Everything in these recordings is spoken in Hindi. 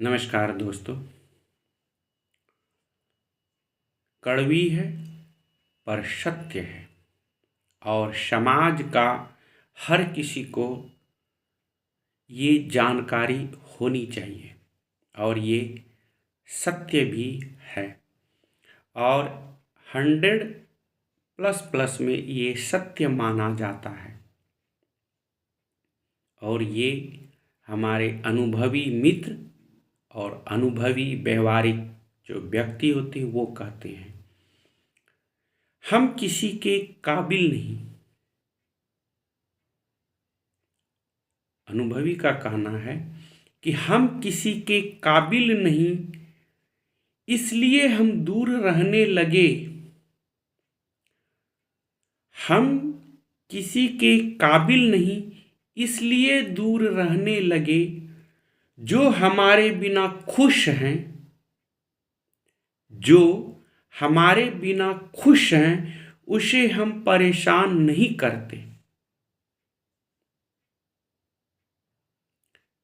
नमस्कार दोस्तों। कड़वी है पर सत्य है और समाज का हर किसी को ये जानकारी होनी चाहिए और ये सत्य भी है और 100++ में ये सत्य माना जाता है और ये हमारे अनुभवी मित्र और अनुभवी व्यवहारिक जो व्यक्ति होते हैं वो कहते हैं। हम किसी के काबिल नहीं, अनुभवी का कहना है कि हम किसी के काबिल नहीं, इसलिए हम दूर रहने लगे। हम किसी के काबिल नहीं, इसलिए दूर रहने लगे। जो हमारे बिना खुश हैं, जो हमारे बिना खुश हैं, उसे हम परेशान नहीं करते,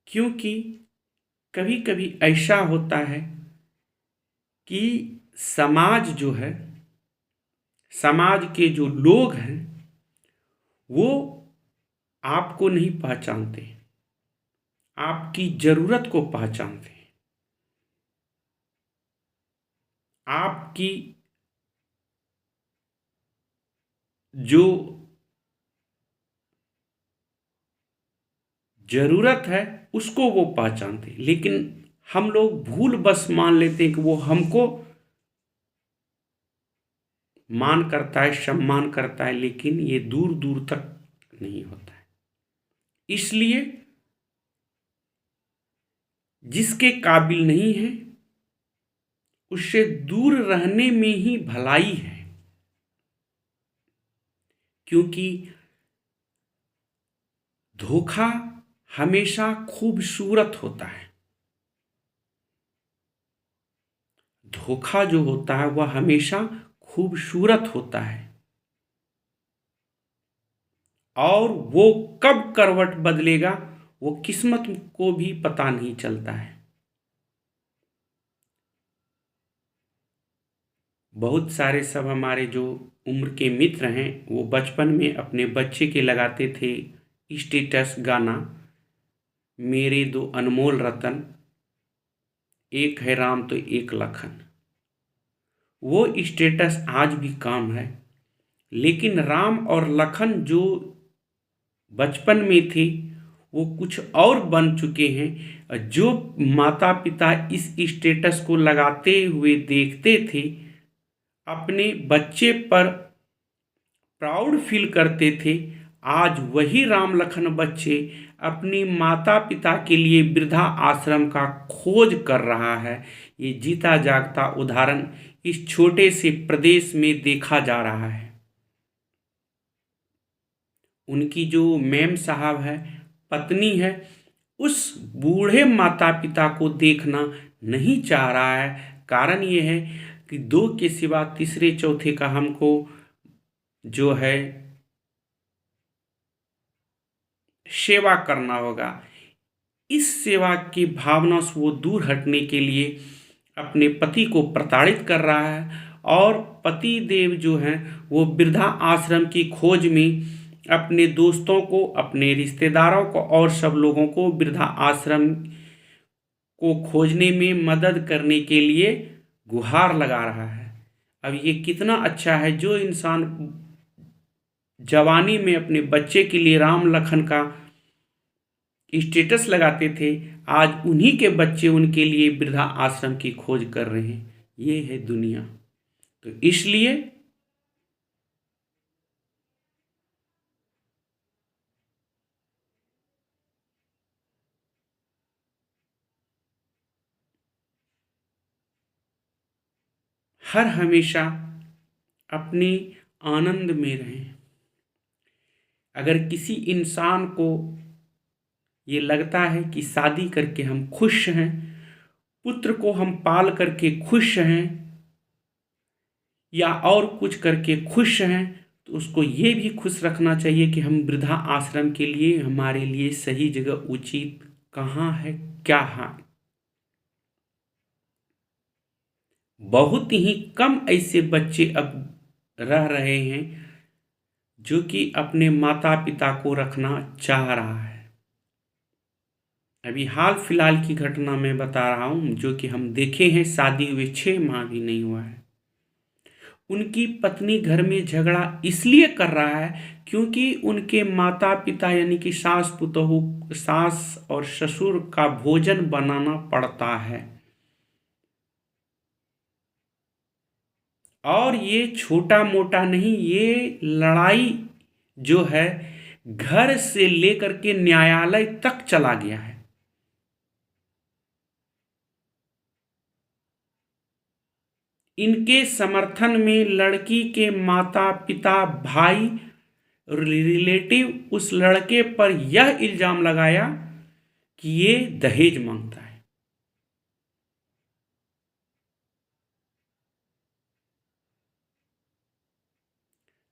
क्योंकि कभी कभी ऐसा होता है कि समाज जो है, समाज के जो लोग हैं वो आपको नहीं पहचानते, आपकी जरूरत को पहचानते हैं, आपकी जो जरूरत है उसको वो पहचानते हैं। लेकिन हम लोग भूल बस मान लेते हैं कि वो हमको मान करता है, सम्मान करता है, लेकिन ये दूर दूर तक नहीं होता है। इसलिए जिसके काबिल नहीं है उससे दूर रहने में ही भलाई है, क्योंकि धोखा हमेशा खूबसूरत होता है। धोखा जो होता है वह हमेशा खूबसूरत होता है और वो कब करवट बदलेगा वो किस्मत को भी पता नहीं चलता है। बहुत सारे सब हमारे जो उम्र के मित्र हैं वो बचपन में अपने बच्चे के लगाते थे स्टेटस गाना, मेरे दो अनमोल रतन, एक है राम तो एक लखन। वो स्टेटस आज भी काम है, लेकिन राम और लखन जो बचपन में थे वो कुछ और बन चुके हैं। जो माता पिता इस स्टेटस को लगाते हुए देखते थे, अपने बच्चे पर प्राउड फील करते थे, आज वही राम लखन बच्चे अपनी माता पिता के लिए वृद्धा आश्रम का खोज कर रहा है। ये जीता जागता उदाहरण इस छोटे से प्रदेश में देखा जा रहा है। उनकी जो मैम साहब है, पत्नी है, उस बूढ़े माता पिता को देखना नहीं चाह रहा है। कारण ये है कि दो के सिवा तीसरे चौथे का हमको जो है सेवा करना होगा। इस सेवा की भावना से वो दूर हटने के लिए अपने पति को प्रताड़ित कर रहा है और पति देव जो हैं वो वृद्धा आश्रम की खोज में अपने दोस्तों को, अपने रिश्तेदारों को और सब लोगों को वृद्धा आश्रम को खोजने में मदद करने के लिए गुहार लगा रहा है। अब ये कितना अच्छा है, जो इंसान जवानी में अपने बच्चे के लिए राम लखन का स्टेटस लगाते थे, आज उन्हीं के बच्चे उनके लिए वृद्धा आश्रम की खोज कर रहे हैं। ये है दुनिया। तो इसलिए हर हमेशा अपने आनंद में रहें। अगर किसी इंसान को ये लगता है कि शादी करके हम खुश हैं, पुत्र को हम पाल करके खुश हैं या और कुछ करके खुश हैं, तो उसको ये भी खुश रखना चाहिए कि हम वृद्धा आश्रम के लिए हमारे लिए सही जगह उचित कहाँ है, क्या है। बहुत ही कम ऐसे बच्चे अब रह रहे हैं जो कि अपने माता पिता को रखना चाह रहा है। अभी हाल फिलहाल की घटना मैं बता रहा हूँ जो कि हम देखे हैं, शादी हुए 6 माह भी नहीं हुआ है। उनकी पत्नी घर में झगड़ा इसलिए कर रहा है क्योंकि उनके माता पिता यानी कि सास पुतोहू, सास और ससुर का भोजन बनाना पड़ता है। और ये छोटा मोटा नहीं, ये लड़ाई जो है घर से लेकर के न्यायालय तक चला गया है। इनके समर्थन में लड़की के माता पिता, भाई, रिलेटिव उस लड़के पर यह इल्जाम लगाया कि ये दहेज मांगता है।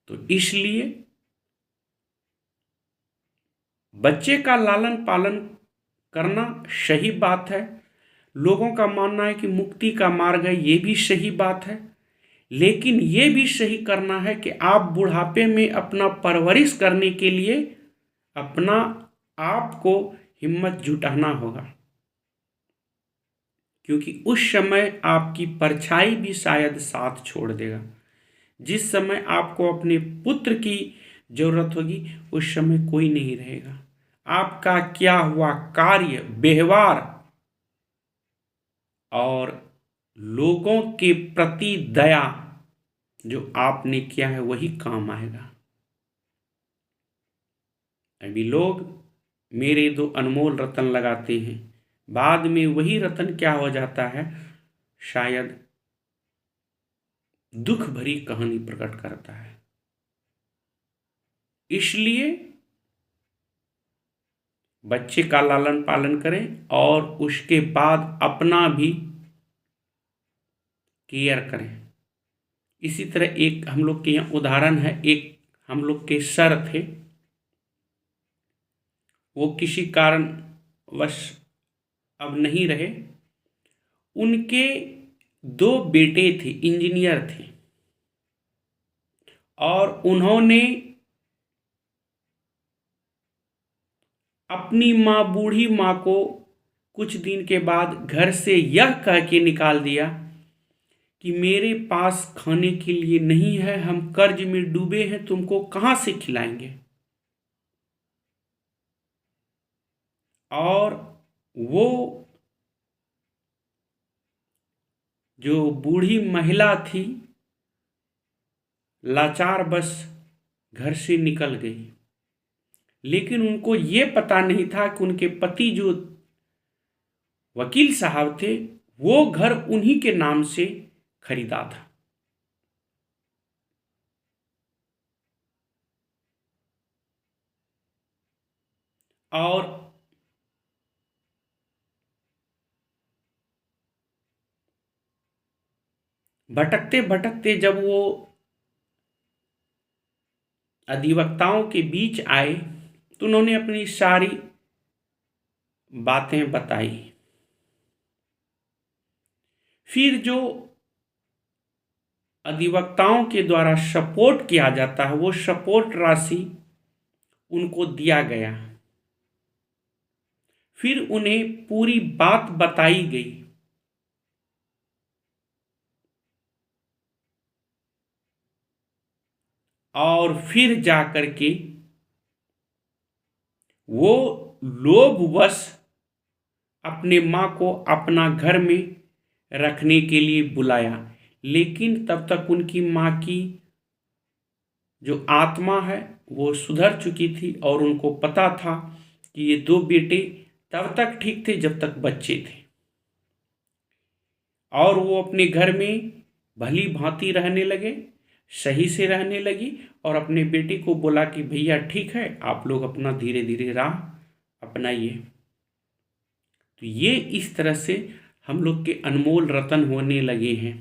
तो इसलिए बच्चे का लालन पालन करना सही बात है। लोगों का मानना है कि मुक्ति का मार्ग है, ये भी सही बात है। लेकिन ये भी सही करना है कि आप बुढ़ापे में अपना परवरिश करने के लिए अपना आप को हिम्मत जुटाना होगा, क्योंकि उस समय आपकी परछाई भी शायद साथ छोड़ देगा। जिस समय आपको अपने पुत्र की जरूरत होगी उस समय कोई नहीं रहेगा। आपका किया हुआ कार्य, व्यवहार और लोगों के प्रति दया जो आपने किया है वही काम आएगा। अभी लोग मेरे दो अनमोल रतन लगाते हैं, बाद में वही रतन क्या हो जाता है, शायद दुख भरी कहानी प्रकट करता है। इसलिए बच्चे का लालन पालन करें और उसके बाद अपना भी केयर करें। इसी तरह एक हम लोग के यहाँ उदाहरण है, एक हम लोग के सर थे, वो किसी कारणवश अब नहीं रहे। उनके 2 बेटे थे, इंजीनियर थे, और उन्होंने अपनी माँ, बूढ़ी माँ को कुछ दिन के बाद घर से यह कह के निकाल दिया कि मेरे पास खाने के लिए नहीं है, हम कर्ज में डूबे हैं, तुमको कहाँ से खिलाएंगे। और वो जो बूढ़ी महिला थी लाचार बस घर से निकल गई। लेकिन उनको ये पता नहीं था कि उनके पति जो वकील साहब थे वो घर उन्हीं के नाम से खरीदा था। और भटकते भटकते जब वो अधिवक्ताओं के बीच आए तो उन्होंने अपनी सारी बातें बताई। फिर जो अधिवक्ताओं के द्वारा सपोर्ट किया जाता है वो सपोर्ट राशि उनको दिया गया। फिर उन्हें पूरी बात बताई गई। और फिर जाकर के वो लोभवश अपने माँ को अपना घर में रखने के लिए बुलाया। लेकिन तब तक उनकी माँ की जो आत्मा है वो सुधर चुकी थी और उनको पता था कि ये 2 बेटे तब तक ठीक थे जब तक बच्चे थे। और वो अपने घर में भली भांति रहने लगे, सही से रहने लगी, और अपने बेटे को बोला कि भैया ठीक है, आप लोग अपना धीरे धीरे राह अपनाइए। तो ये इस तरह से हम लोग के अनमोल रतन होने लगे हैं।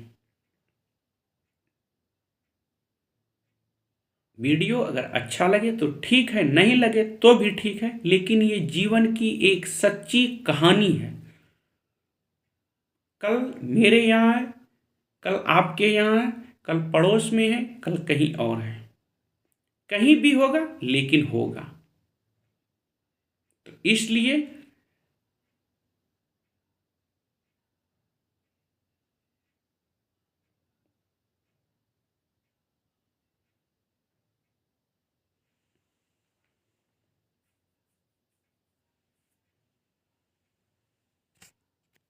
वीडियो अगर अच्छा लगे तो ठीक है, नहीं लगे तो भी ठीक है, लेकिन ये जीवन की एक सच्ची कहानी है। कल मेरे यहाँ है, कल आपके यहाँ है, कल पड़ोस में है, कल कहीं और है। कहीं भी होगा लेकिन होगा। तो इसलिए